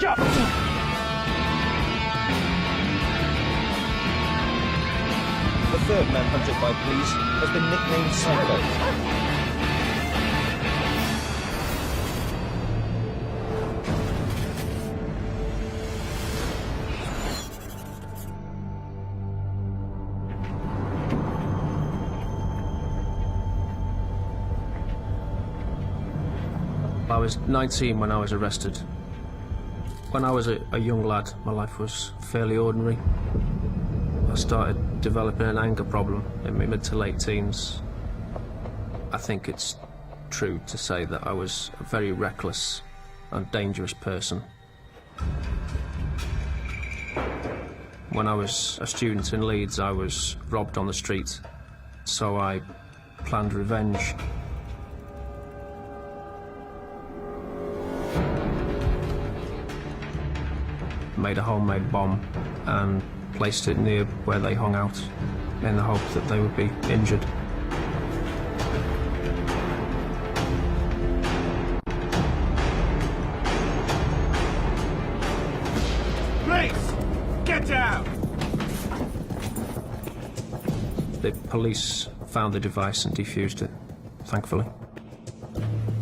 Wake up! The third man hunted by police has been nicknamed Psycho. I was 19 when I was arrested. When I was a young lad, my life was fairly ordinary. I started developing an anger problem in my mid to late teens. I think it's true to say that I was a very reckless and dangerous person. When I was a student in Leeds, I was robbed on the street, so I planned revenge. Made a homemade bomb and placed it near where they hung out in the hope that they would be injured. Police! Get down! The police found the device and defused it, thankfully.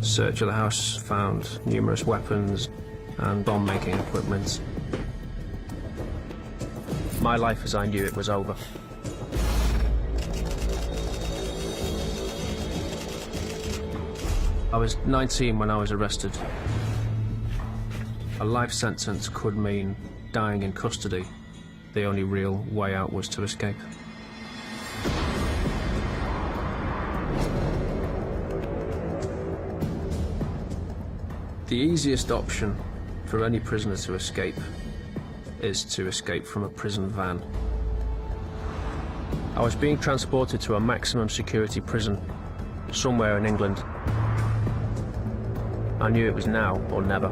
Search of the house found numerous weapons and bomb-making equipment. My life as I knew it was over. I was 19 when I was arrested. A life sentence could mean dying in custody. The only real way out was to escape. The easiest option for any prisoner to escape is to escape from a prison van. I was being transported to a maximum security prison somewhere in England. I knew it was now or never.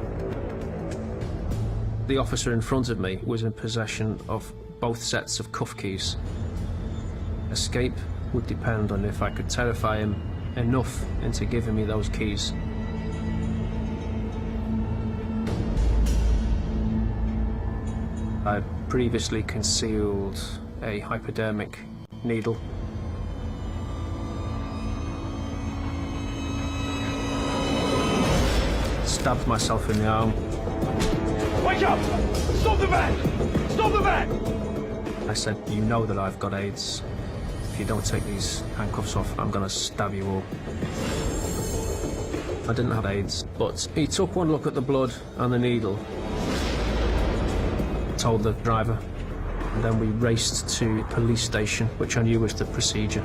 The officer in front of me was in possession of both sets of cuff keys. Escape would depend on if I could terrify him enough into giving me those keys. I previously concealed a hypodermic needle. Stabbed myself in the arm. Wake up! Stop the van! Stop the van! I said, "You know that I've got AIDS. If you don't take these handcuffs off, I'm gonna stab you all." I didn't have AIDS, but he took one look at the blood and the needle, told the driver, and then we raced to the police station, which I knew was the procedure.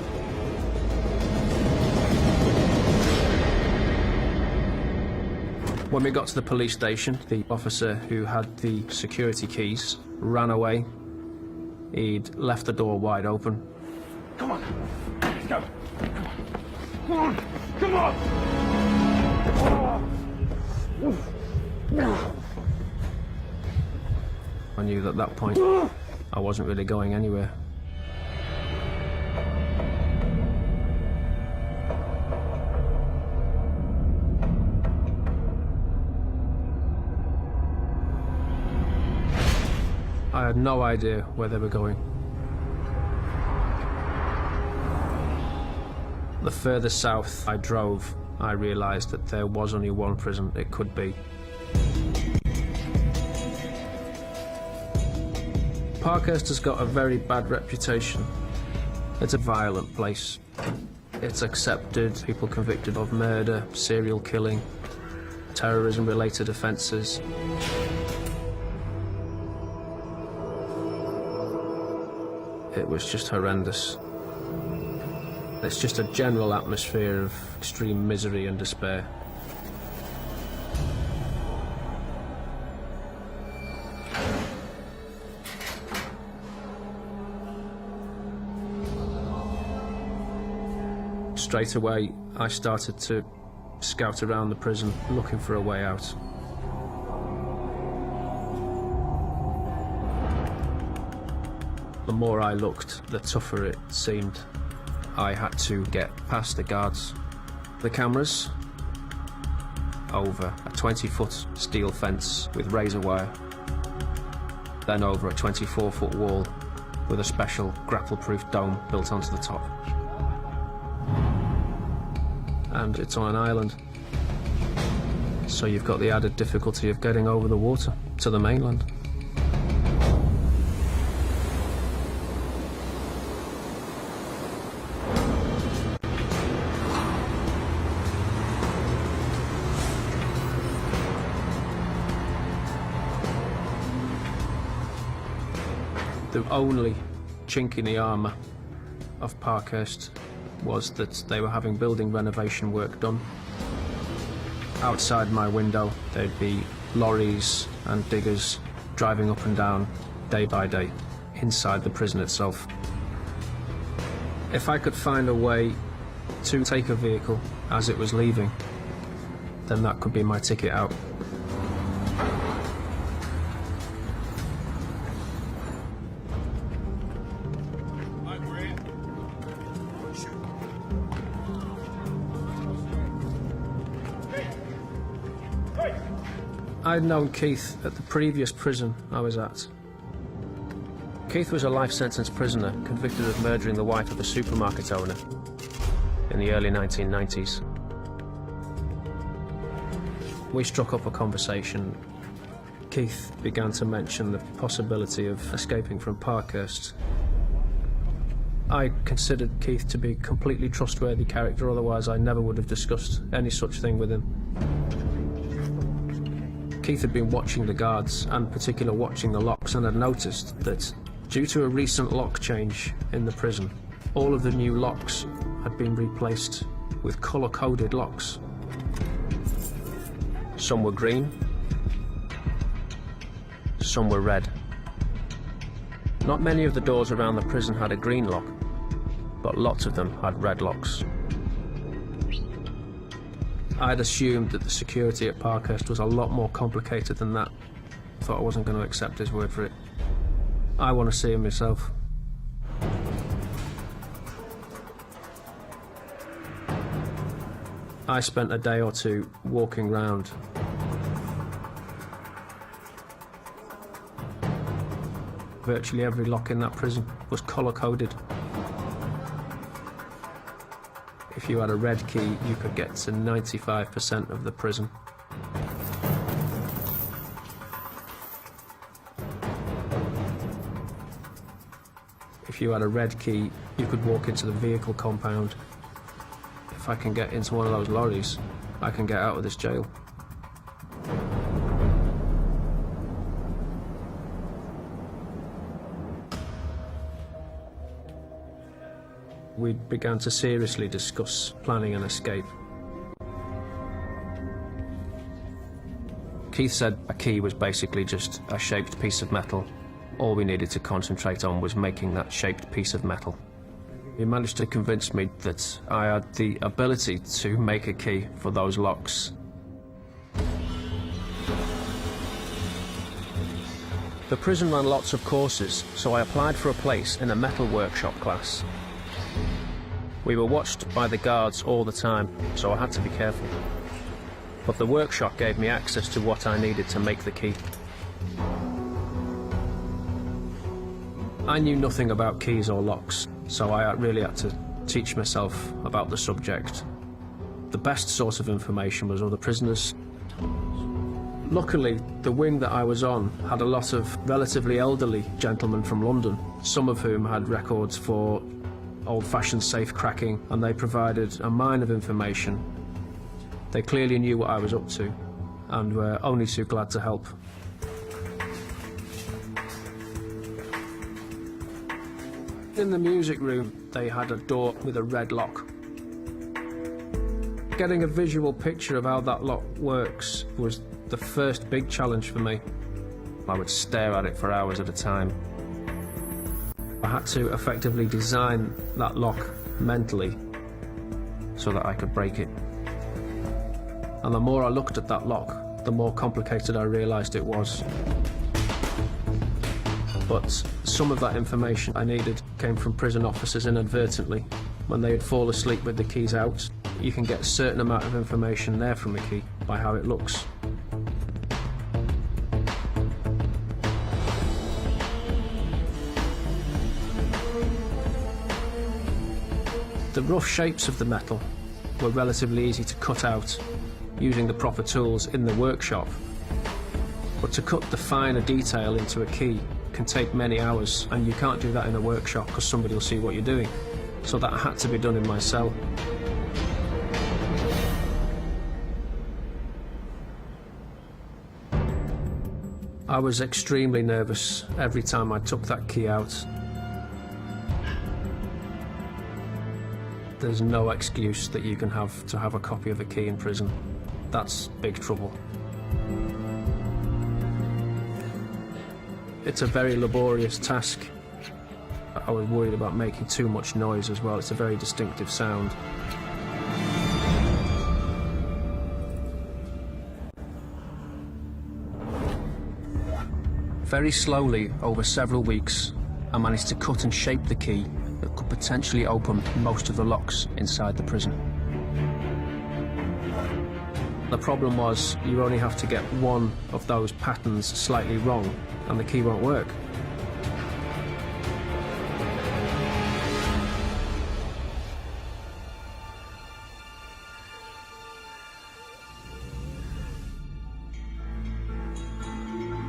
When we got to the police station, the officer who had the security keys ran away. He'd left the door wide open. Come on! Let's go! Come on! Come on! I knew that at that point I wasn't really going anywhere. I had no idea where they were going. The further south I drove, I realised that there was only one prison it could be. Parkhurst has got a very bad reputation. It's a violent place. It's accepted people convicted of murder, serial killing, terrorism-related offences. It was just horrendous. It's just a general atmosphere of extreme misery and despair. Straight away, I started to scout around the prison, looking for a way out. The more I looked, the tougher it seemed. I had to get past the guards. The cameras, over a 20-foot steel fence with razor wire, then over a 24-foot wall with a special grapple-proof dome built onto the top. And it's on an island, so you've got the added difficulty of getting over the water to the mainland. The only chink in the armour of Parkhurst was that they were having building renovation work done. Outside my window there'd be lorries and diggers driving up and down day by day inside the prison itself. If I could find a way to take a vehicle as it was leaving, then that could be my ticket out. I'd known Keith at the previous prison I was at. Keith was a life sentence prisoner convicted of murdering the wife of a supermarket owner in the early 1990s. We struck up a conversation. Keith began to mention the possibility of escaping from Parkhurst. I considered Keith to be a completely trustworthy character, otherwise I never would have discussed any such thing with him. Keith had been watching the guards, and in particular watching the locks, and had noticed that due to a recent lock change in the prison, all of the new locks had been replaced with colour-coded locks. Some were green, some were red. Not many of the doors around the prison had a green lock, but lots of them had red locks. I'd assumed that the security at Parkhurst was a lot more complicated than that. Thought I wasn't going to accept his word for it. I want to see him myself. I spent a day or two walking round. Virtually every lock in that prison was colour-coded. If you had a red key, you could get to 95% of the prison. If you had a red key, you could walk into the vehicle compound. If I can get into one of those lorries, I can get out of this jail. We began to seriously discuss planning an escape. Keith said a key was basically just a shaped piece of metal. All we needed to concentrate on was making that shaped piece of metal. He managed to convince me that I had the ability to make a key for those locks. The prison ran lots of courses, so I applied for a place in a metal workshop class. We were watched by the guards all the time, so I had to be careful. But the workshop gave me access to what I needed to make the key. I knew nothing about keys or locks, so I really had to teach myself about the subject. The best source of information was other prisoners. Luckily, the wing that I was on had a lot of relatively elderly gentlemen from London, some of whom had records for old-fashioned safe cracking, and they provided a mine of information. They clearly knew what I was up to, and were only too glad to help. In the music room, they had a door with a red lock. Getting a visual picture of how that lock works was the first big challenge for me. I would stare at it for hours at a time. I had to effectively design that lock mentally so that I could break it. And the more I looked at that lock, the more complicated I realised it was. But some of that information I needed came from prison officers inadvertently. When they would fall asleep with the keys out, you can get a certain amount of information there from a key. by how it looks. The rough shapes of the metal were relatively easy to cut out using the proper tools in the workshop, but to cut the finer detail into a key can take many hours, and you can't do that in a workshop because somebody will see what you're doing. So that had to be done in my cell. I was extremely nervous every time I took that key out. There's no excuse that you can have to have a copy of a key in prison. That's big trouble. It's a very laborious task. I was worried about making too much noise as well. It's a very distinctive sound. Very slowly, over several weeks, I managed to cut and shape the key that could potentially open most of the locks inside the prison. The problem was, you only have to get one of those patterns slightly wrong and the key won't work.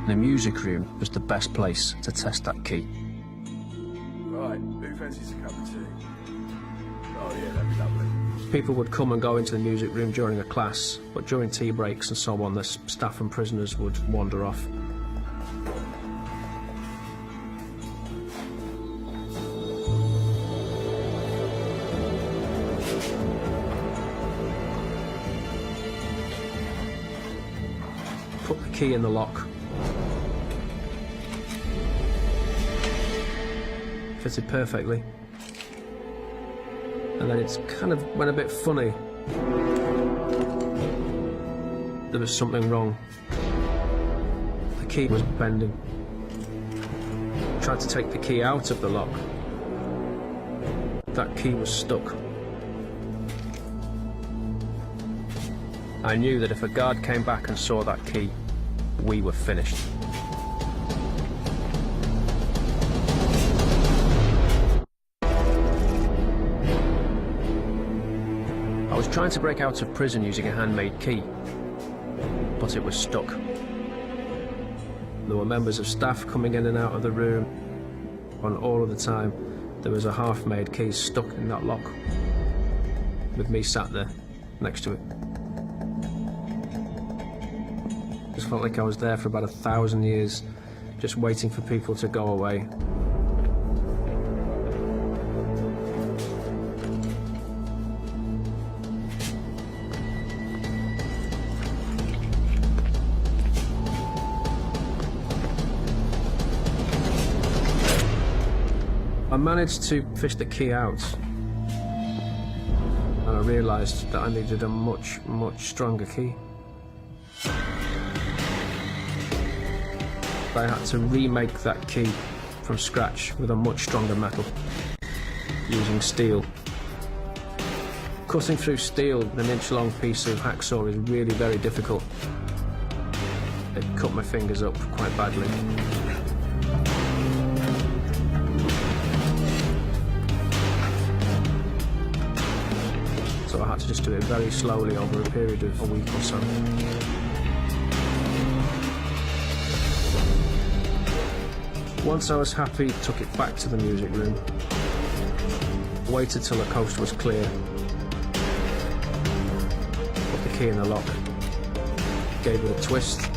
The music room was the best place to test that key. Right, who fancies a cup of tea? Oh yeah, that'd be lovely. People would come and go into the music room during a class, but during tea breaks and so on, the staff and prisoners would wander off. Put the key in the lock. Fitted perfectly. And then it's kind of went a bit funny. There was something wrong. The key was bending. Tried to take the key out of the lock. That key was stuck. I knew that if a guard came back and saw that key, we were finished. I was trying to break out of prison using a handmade key, but it was stuck. There were members of staff coming in and out of the room, and all of the time there was a half-made key stuck in that lock, with me sat there next to it. Just felt like I was there for about 1,000 years, just waiting for people to go away. I managed to fish the key out, and I realised that I needed a much, much stronger key. I had to remake that key from scratch with a much stronger metal, using steel. Cutting through steel with an inch-long piece of hacksaw is really very difficult. It cut my fingers up quite badly. So I had to just do it very slowly over a period of a week or so. Once I was happy, took it back to the music room, waited till the coast was clear, put the key in the lock, gave it a twist.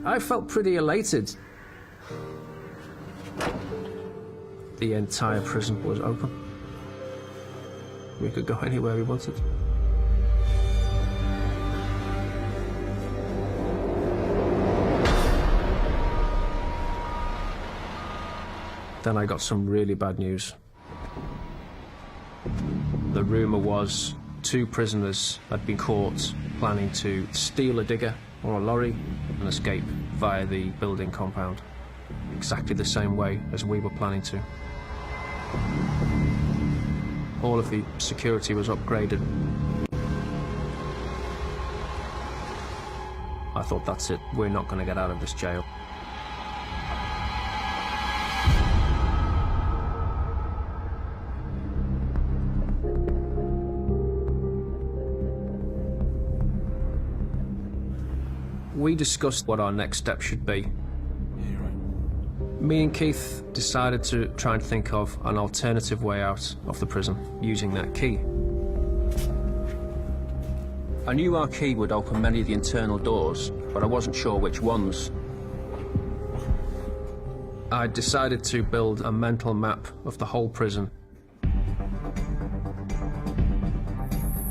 I felt pretty elated. The entire prison was open. We could go anywhere we wanted. Then I got some really bad news. The rumour was 2 prisoners had been caught planning to steal a digger or a lorry and escape via the building compound, exactly the same way as we were planning to. All of the security was upgraded. I thought, that's it, we're not going to get out of this jail. We discussed what our next step should be. Yeah, right. Me and Keith decided to try and think of an alternative way out of the prison using that key. I knew our key would open many of the internal doors, but I wasn't sure which ones. I decided to build a mental map of the whole prison.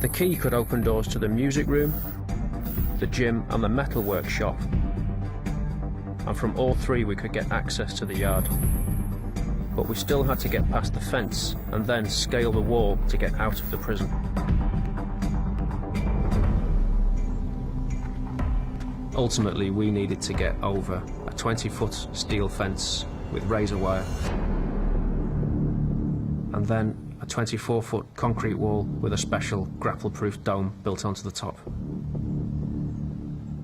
The key could open doors to the music room, the gym and the metal workshop, and from all three we could get access to the yard. But we still had to get past the fence and then scale the wall to get out of the prison. Ultimately, we needed to get over a 20-foot steel fence with razor wire, and then a 24-foot concrete wall with a special grapple-proof dome built onto the top.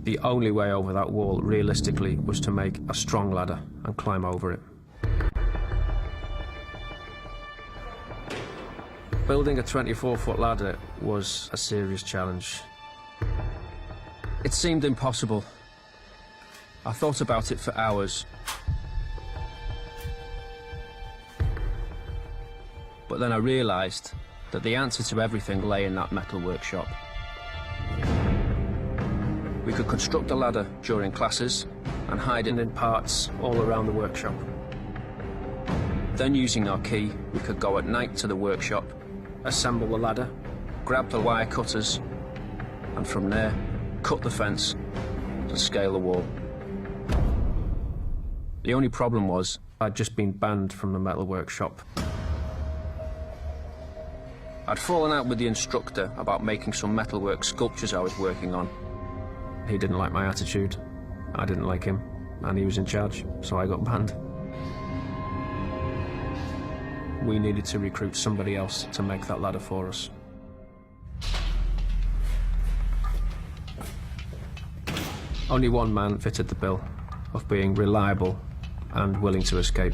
The only way over that wall, realistically, was to make a strong ladder and climb over it. Building a 24-foot ladder was a serious challenge. It seemed impossible. I thought about it for hours. But then I realised that the answer to everything lay in that metal workshop. We could construct a ladder during classes and hide it in parts all around the workshop. Then, using our key, we could go at night to the workshop, assemble the ladder, grab the wire cutters, and from there, cut the fence to scale the wall. The only problem was, I'd just been banned from the metal workshop. I'd fallen out with the instructor about making some metalwork sculptures I was working on. He didn't like my attitude, I didn't like him, and he was in charge, so I got banned. We needed to recruit somebody else to make that ladder for us. Only one man fitted the bill of being reliable and willing to escape,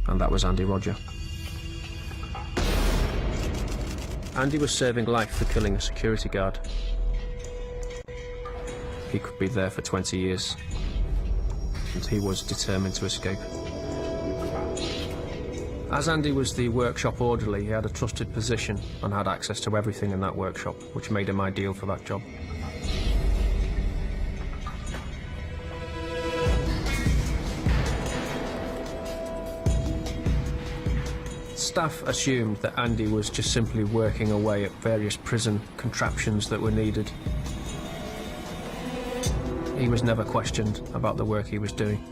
and that was Andy Roger. Andy was serving life for killing a security guard. He could be there for 20 years, and he was determined to escape. As Andy was the workshop orderly, he had a trusted position and had access to everything in that workshop, which made him ideal for that job. Staff assumed that Andy was just simply working away at various prison contraptions that were needed. He was never questioned about the work he was doing.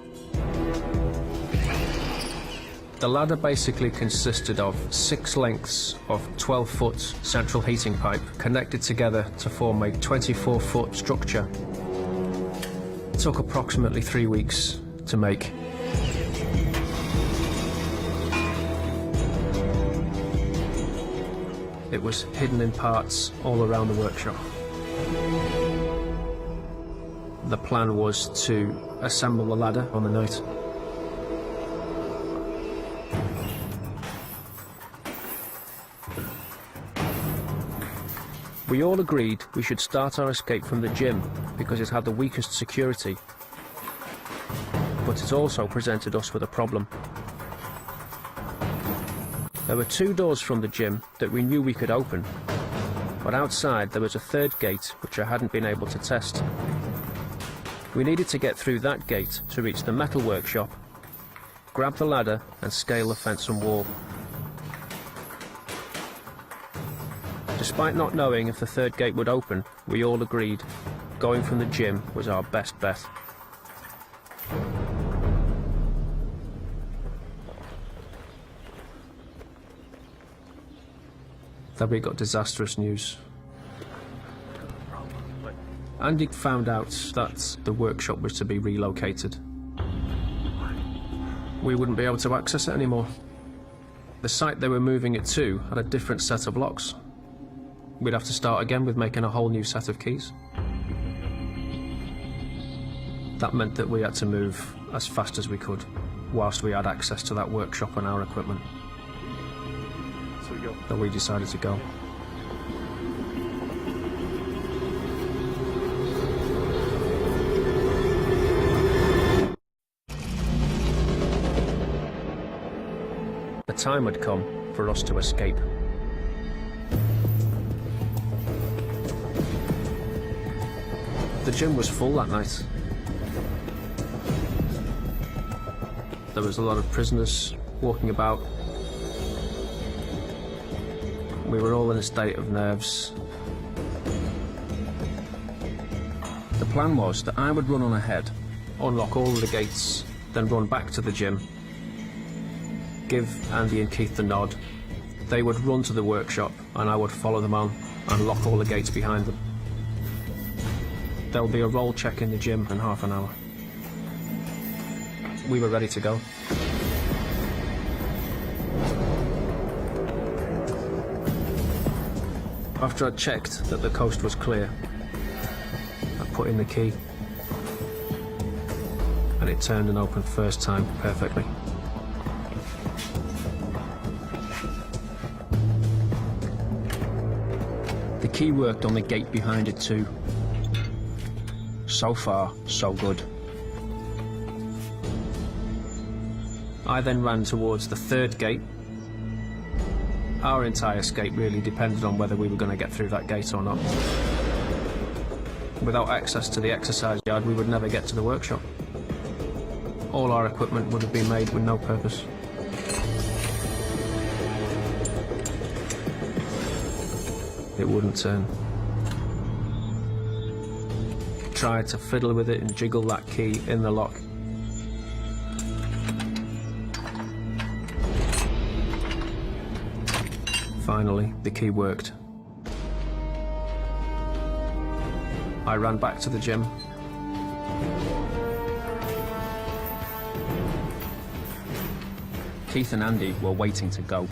The ladder basically consisted of 6 lengths of 12-foot central heating pipe connected together to form a 24-foot structure. It took approximately 3 weeks to make. It was hidden in parts all around the workshop. The plan was to assemble the ladder on the night. We all agreed we should start our escape from the gym because it had the weakest security, but it also presented us with a problem. There were 2 doors from the gym that we knew we could open, but outside there was a 3rd gate which I hadn't been able to test. We needed to get through that gate to reach the metal workshop, grab the ladder and scale the fence and wall. Despite not knowing if the 3rd gate would open, we all agreed going from the gym was our best bet. Then we got disastrous news. Andy found out that the workshop was to be relocated. We wouldn't be able to access it anymore. The site they were moving it to had a different set of locks. We'd have to start again with making a whole new set of keys. That meant that we had to move as fast as we could, whilst we had access to that workshop and our equipment. So we go. That we decided to go. The time had come for us to escape. The gym was full that night. There was a lot of prisoners walking about. We were all in a state of nerves. The plan was that I would run on ahead, unlock all of the gates, then run back to the gym, give Andy and Keith the nod. They would run to the workshop and I would follow them on and lock all the gates behind them. There'll be a roll check in the gym in half an hour. We were ready to go. After I'd checked that the coast was clear, I put in the key and it turned and opened first time perfectly. The key worked on the gate behind it too. So far, so good. I then ran towards the third gate. Our entire escape really depended on whether we were going to get through that gate or not. Without access to the exercise yard, we would never get to the workshop. All our equipment would have been made with no purpose. It wouldn't turn. Tried to fiddle with it and jiggle that key in the lock. Finally, the key worked. I ran back to the gym. Keith and Andy were waiting to go.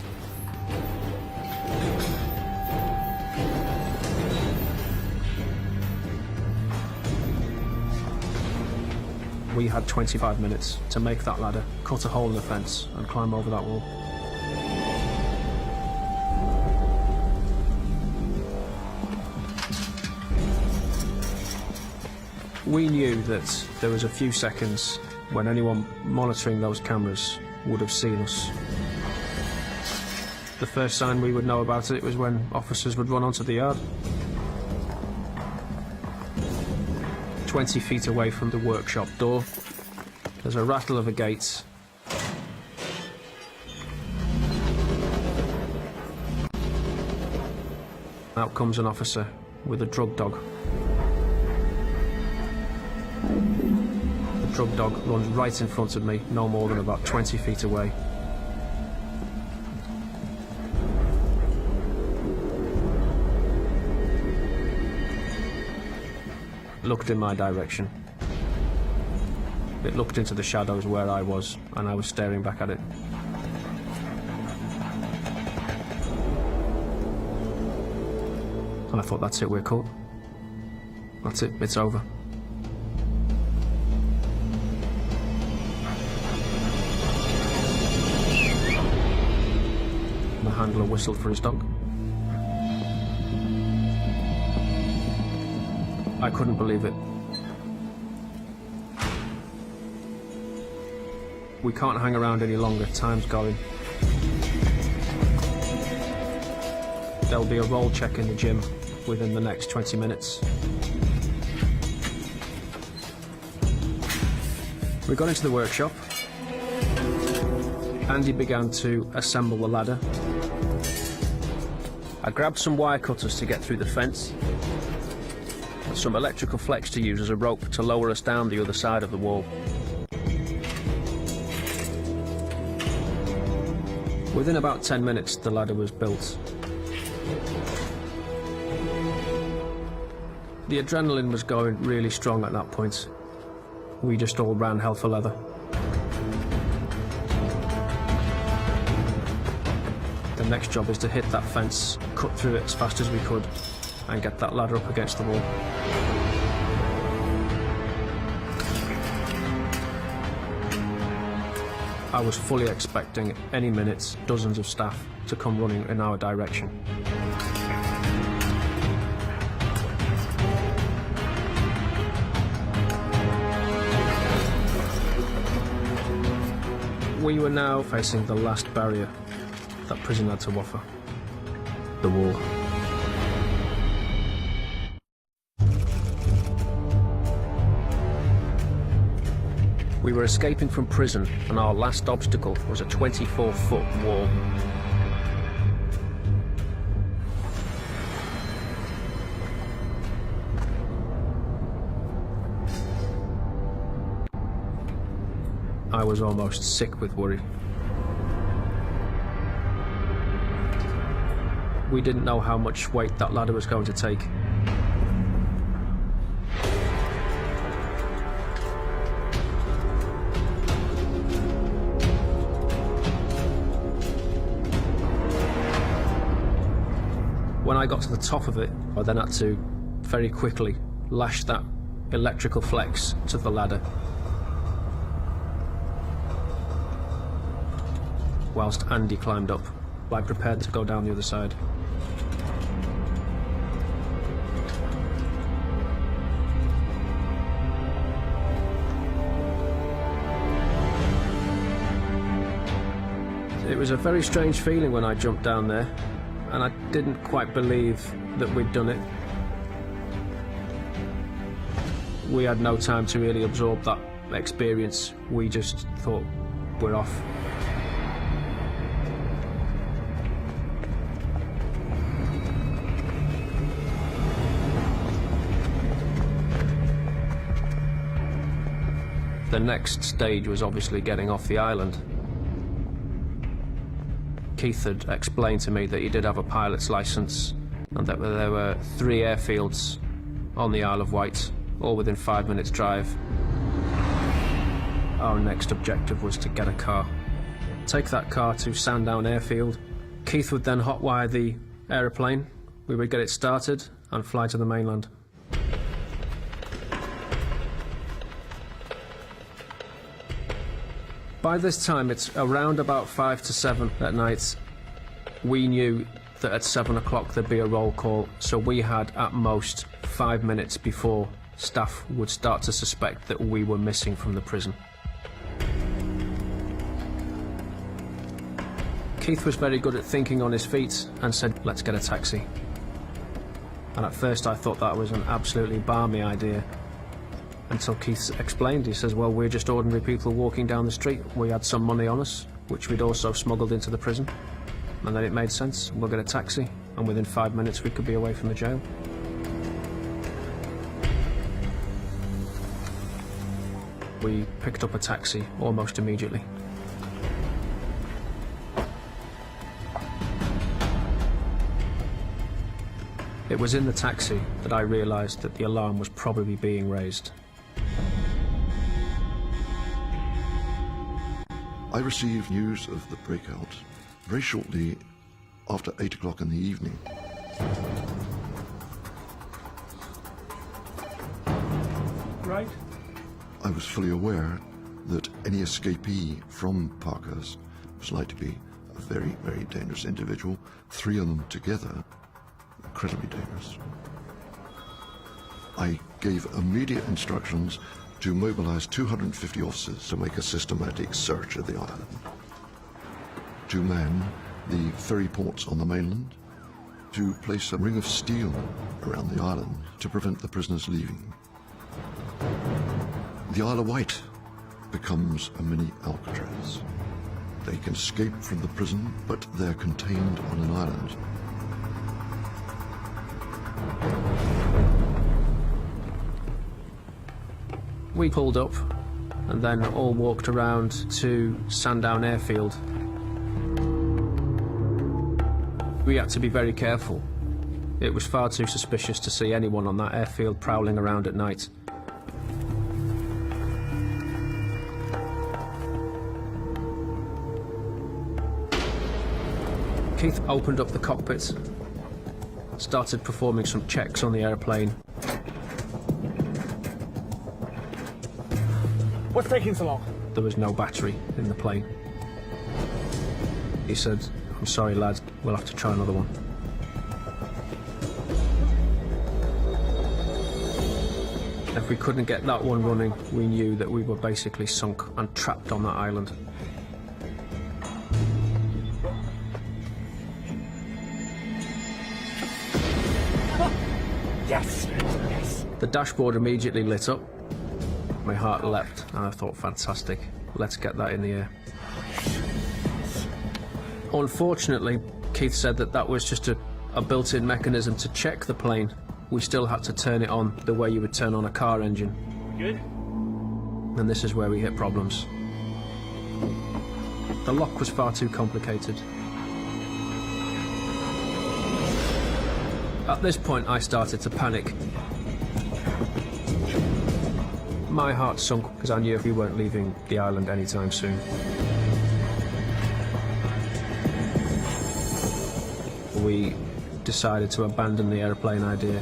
We had 25 minutes to make that ladder, cut a hole in the fence and climb over that wall. We knew that there was a few seconds when anyone monitoring those cameras would have seen us. The first sign we would know about it was when officers would run onto the yard. 20 feet away from the workshop door, there's a rattle of a gate. Out comes an officer with a drug dog. The drug dog runs right in front of me, no more than about 20 feet away. Looked in my direction. It looked into the shadows where I was, and I was staring back at it. And I thought, that's it, we're caught. That's it, it's over. The handler whistled for his dog. I couldn't believe it. We can't hang around any longer, time's going. There'll be a roll check in the gym within the next 20 minutes. We got into the workshop. Andy began to assemble the ladder. I grabbed some wire cutters to get through the fence, some electrical flex to use as a rope to lower us down the other side of the wall. Within about 10 minutes, the ladder was built. The adrenaline was going really strong at that point. We just all ran hell for leather. The next job is to hit that fence, cut through it as fast as we could, and get that ladder up against the wall. I was fully expecting any minute dozens of staff to come running in our direction. We were now facing the last barrier that prison had to offer, the wall. We were escaping from prison, and our last obstacle was a 24-foot wall. I was almost sick with worry. We didn't know how much weight that ladder was going to take. When I got to the top of it, I then had to very quickly lash that electrical flex to the ladder, whilst Andy climbed up. I prepared to go down the other side. It was a very strange feeling when I jumped down there, and I didn't quite believe that we'd done it. We had no time to really absorb that experience. We just thought, we're off. The next stage was obviously getting off the island. Keith had explained to me that he did have a pilot's license and that there were 3 airfields on the Isle of Wight, all within 5 minutes drive. Our next objective was to get a car. Take that car to Sandown Airfield. Keith would then hotwire the aeroplane. We would get it started and fly to the mainland. By this time, it's around about 5 to 7 at night. We knew that at 7 o'clock there'd be a roll call, so we had at most 5 minutes before staff would start to suspect that we were missing from the prison. Keith was very good at thinking on his feet and said, let's get a taxi. And at first I thought that was an absolutely balmy idea, until Keith explained. He says, well, we're just ordinary people walking down the street. We had some money on us, which we'd also smuggled into the prison. And then it made sense. We'll get a taxi, and within 5 minutes we could be away from the jail. We picked up a taxi almost immediately. It was in the taxi that I realised that the alarm was probably being raised. I received news of the breakout very shortly after 8 o'clock in the evening. Right. I was fully aware that any escapee from Parkhurst was likely to be a very, very dangerous individual. 3 of them together, incredibly dangerous. I gave immediate instructions to mobilize 250 officers to make a systematic search of the island, to man the ferry ports on the mainland, to place a ring of steel around the island to prevent the prisoners leaving. The Isle of Wight becomes a mini Alcatraz. They can escape from the prison, but they're contained on an island. We pulled up and then all walked around to Sandown Airfield. We had to be very careful. It was far too suspicious to see anyone on that airfield prowling around at night. Keith opened up the cockpit, started performing some checks on the airplane. What's taking so long? There was no battery in the plane. He said, "I'm sorry, lad, we'll have to try another one." If we couldn't get that one running, we knew that we were basically sunk and trapped on that island. Yes, yes. The dashboard immediately lit up. My heart leapt and I thought, fantastic, let's get that in the air. Unfortunately, Keith said that that was just a built-in mechanism to check the plane. We still had to turn it on the way you would turn on a car engine. Good. And this is where we hit problems. The lock was far too complicated. At this point, I started to panic. My heart sunk because I knew we weren't leaving the island anytime soon. We decided to abandon the airplane idea.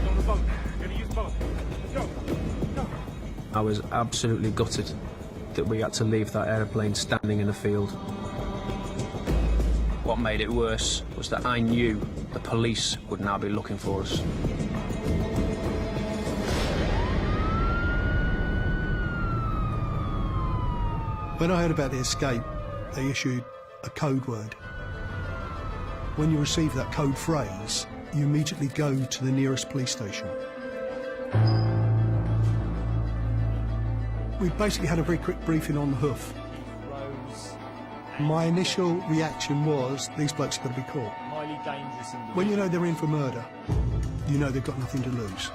On the boat. Gonna use boat. Go. Go. I was absolutely gutted that we had to leave that airplane standing in a field. What made it worse was that I knew the police would now be looking for us. When I heard about the escape, they issued a code word. When you receive that code phrase, you immediately go to the nearest police station. We basically had a very quick briefing on the hoof. Rose. My initial reaction was, these blokes are going to be caught. Highly dangerous individual. When you know they're in for murder, you know they've got nothing to lose.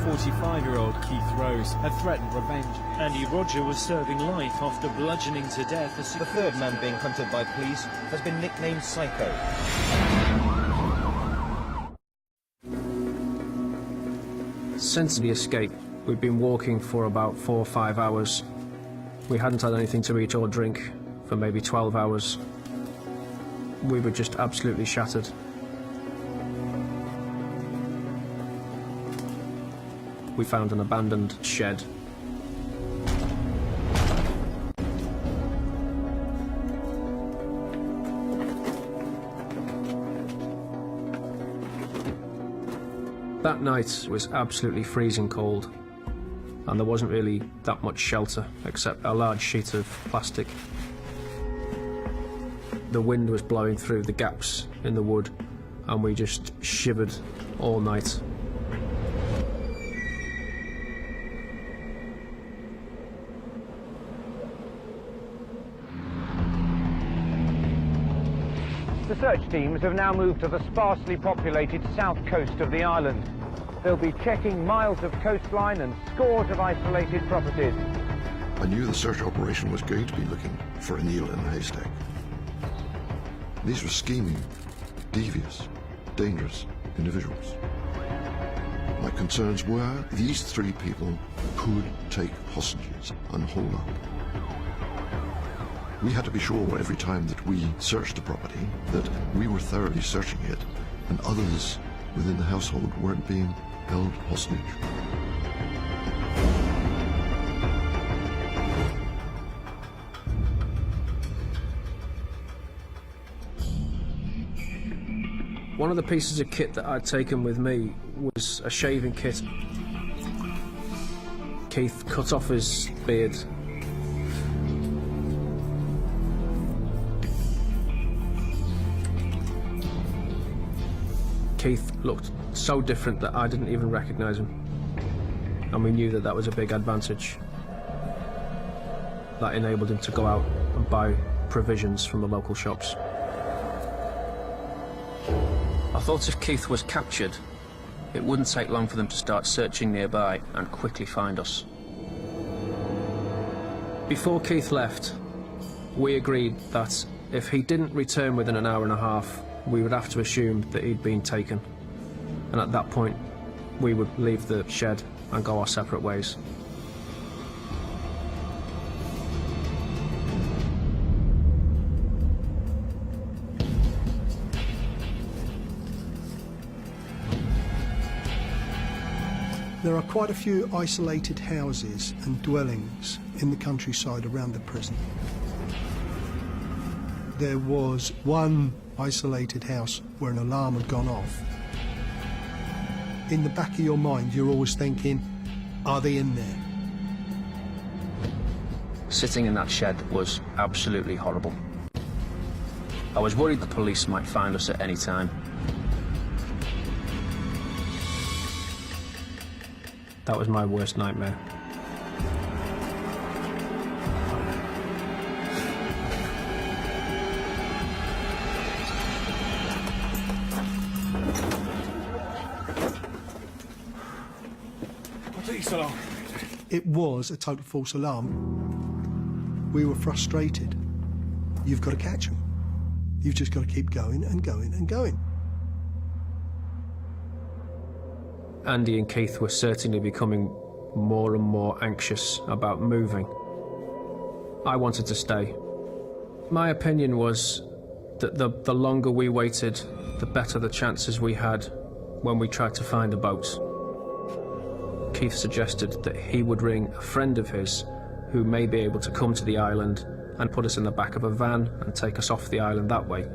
45-year-old Keith Rose had threatened revenge. Andy Roger was serving life after bludgeoning to death a The third man being hunted by police has been nicknamed Psycho. Since the escape, we'd been walking for about 4 or 5 hours. We hadn't had anything to eat or drink for maybe 12 hours. We were just absolutely shattered. We found an abandoned shed. That night was absolutely freezing cold, and there wasn't really that much shelter except a large sheet of plastic. The wind was blowing through the gaps in the wood, and we just shivered all night. The search teams have now moved to the sparsely populated south coast of the island. They'll be checking miles of coastline and scores of isolated properties. I knew the search operation was going to be looking for a needle in a haystack. These were scheming, devious, dangerous individuals. My concerns were these 3 people could take hostages and hold up. We had to be sure every time that we searched the property that we were thoroughly searching it and others within the household weren't being held hostage. One of the pieces of kit that I'd taken with me was a shaving kit. Keith cut off his beard. Keith looked so different that I didn't even recognise him. And we knew that that was a big advantage. That enabled him to go out and buy provisions from the local shops. I thought if Keith was captured, it wouldn't take long for them to start searching nearby and quickly find us. Before Keith left, we agreed that if he didn't return within an hour and a half, we would have to assume that he'd been taken. And at that point, we would leave the shed and go our separate ways. There are quite a few isolated houses and dwellings in the countryside around the prison. There was one isolated house where an alarm had gone off. In the back of your mind, you're always thinking, are they in there? Sitting in that shed was absolutely horrible. I was worried the police might find us at any time. That was my worst nightmare. It was a total false alarm. We were frustrated. You've got to catch them. You've just got to keep going and going and going. Andy and Keith were certainly becoming more and more anxious about moving. I wanted to stay. My opinion was that the longer we waited, the better the chances we had when we tried to find a boat. Keith suggested that he would ring a friend of his who may be able to come to the island and put us in the back of a van and take us off the island that way.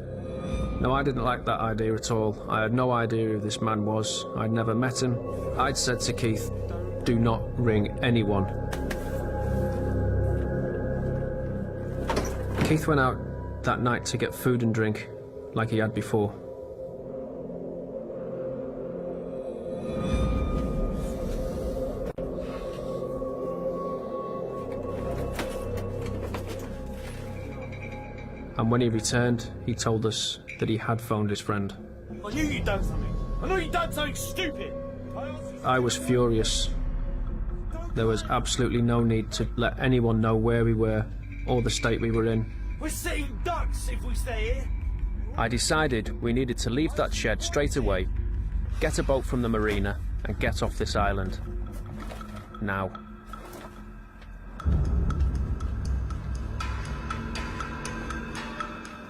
No, I didn't like that idea at all. I had no idea who this man was. I'd never met him. I'd said to Keith, do not ring anyone. Keith went out that night to get food and drink like he had before. And when he returned, he told us that he had phoned his friend. I knew you'd done something. I knew you'd done something stupid. I was furious. There was absolutely no need to let anyone know where we were or the state we were in. We're sitting ducks if we stay here. I decided we needed to leave that shed straight away, get a boat from the marina, and get off this island. Now.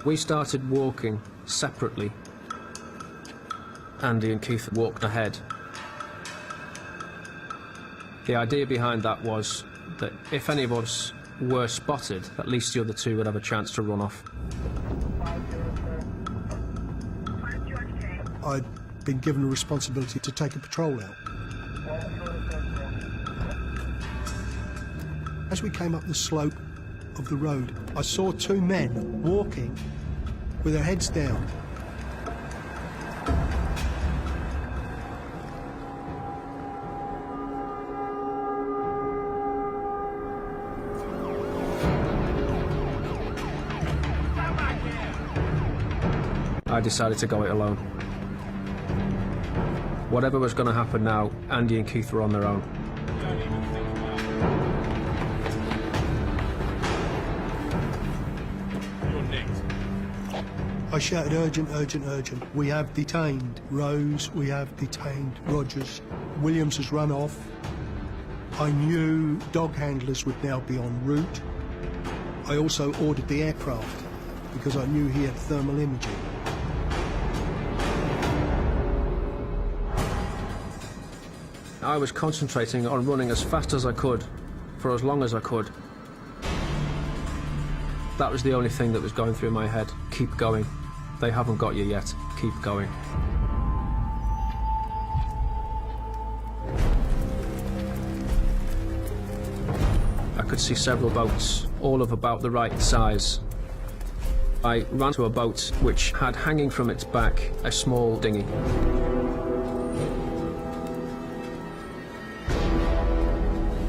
We started walking separately. Andy and Keith walked ahead. The idea behind that was that if any of us were spotted, at least the other two would have a chance to run off. I'd been given a responsibility to take a patrol out. As we came up the slope of the road, I saw two men walking with their heads down. I decided to go it alone. Whatever was going to happen now, Andy and Keith were on their own. I shouted, urgent, urgent, urgent. We have detained Rose, we have detained Rogers. Williams has run off. I knew dog handlers would now be en route. I also ordered the aircraft because I knew he had thermal imaging. I was concentrating on running as fast as I could, for as long as I could. That was the only thing that was going through my head. Keep going. They haven't got you yet. Keep going. I could see several boats, all of about the right size. I ran to a boat which had hanging from its back a small dinghy.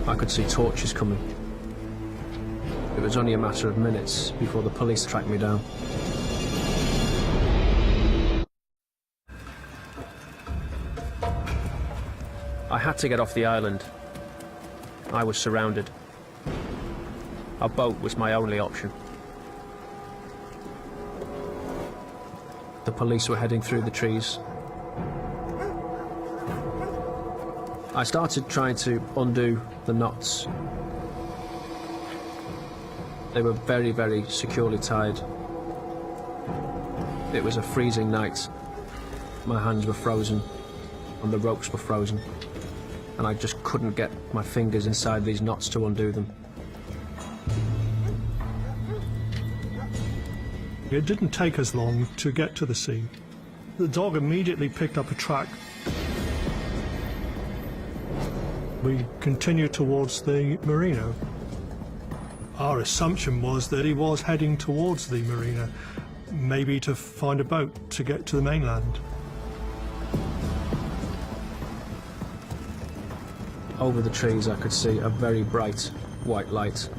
I could see torches coming. It was only a matter of minutes before the police tracked me down. I had to get off the island. I was surrounded. A boat was my only option. The police were heading through the trees. I started trying to undo the knots. They were very, very securely tied. It was a freezing night. My hands were frozen and the ropes were frozen. and I just couldn't get my fingers inside these knots to undo them. It didn't take us long to get to the scene. The dog immediately picked up a track. We continued towards the marina. Our assumption was that he was heading towards the marina, maybe to find a boat to get to the mainland. Over the trees I could see a very bright white light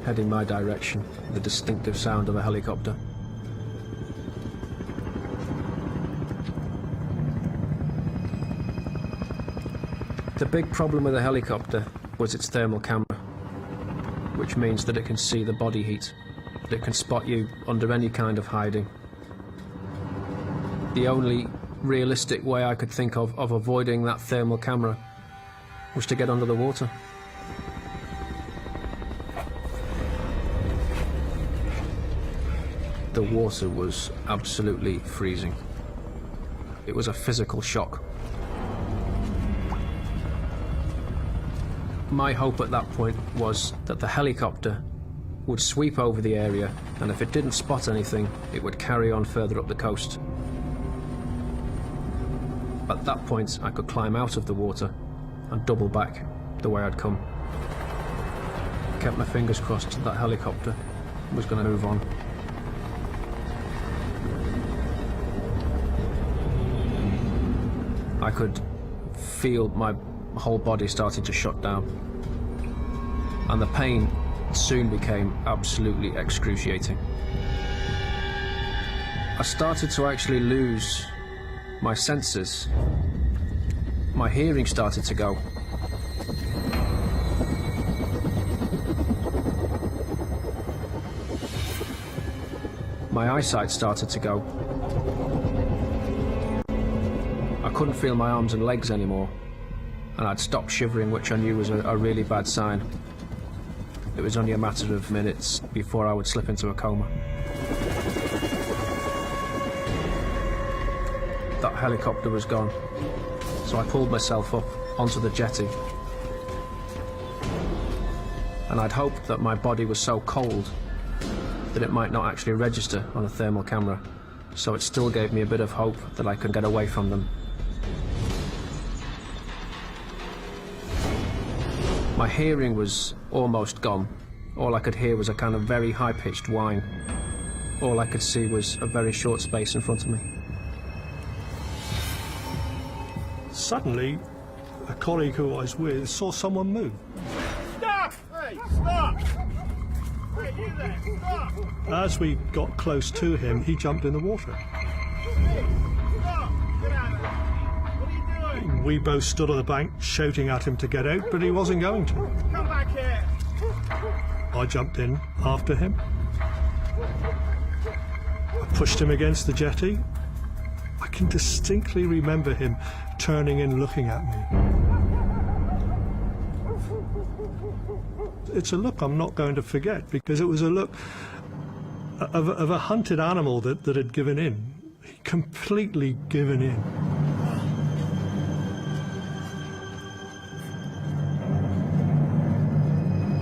heading my direction, the distinctive sound of a helicopter. The big problem with a helicopter was its thermal camera, which means that it can see the body heat, that it can spot you under any kind of hiding. The only realistic way I could think of avoiding that thermal camera was to get under the water. The water was absolutely freezing. It was a physical shock. My hope at that point was that the helicopter would sweep over the area, and if it didn't spot anything, it would carry on further up the coast. At that point, I could climb out of the water and double back the way I'd come. Kept my fingers crossed that helicopter was going to move on. I could feel my whole body starting to shut down, and the pain soon became absolutely excruciating. I started to actually lose my senses. My hearing started to go. My eyesight started to go. I couldn't feel my arms and legs anymore, and I'd stopped shivering, which I knew was a really bad sign. It was only a matter of minutes before I would slip into a coma. That helicopter was gone, so I pulled myself up onto the jetty, and I'd hoped that my body was so cold that it might not actually register on a thermal camera, so it still gave me a bit of hope that I could get away from them. My hearing was almost gone. All I could hear was a kind of very high-pitched whine. All I could see was a very short space in front of me. Suddenly, a colleague who I was with saw someone move. Stop! Hey, stop! Hey, you there, stop! As we got close to him, he jumped in the water. Hey, stop! Get out of there! What are you doing? We both stood on the bank shouting at him to get out, but he wasn't going to. Come back here! I jumped in after him. I pushed him against the jetty. I can distinctly remember him turning and looking at me. It's a look I'm not going to forget, because it was a look of a hunted animal that had given in, completely given in.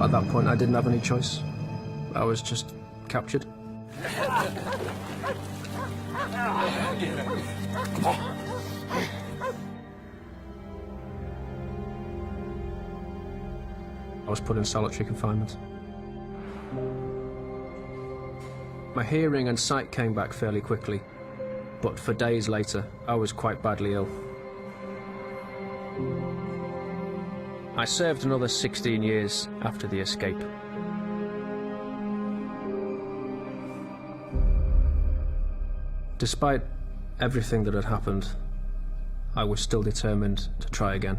At that point, I didn't have any choice. I was just captured. I was put in solitary confinement. My hearing and sight came back fairly quickly, but for days later, I was quite badly ill. I served another 16 years after the escape. Despite everything that had happened, I was still determined to try again.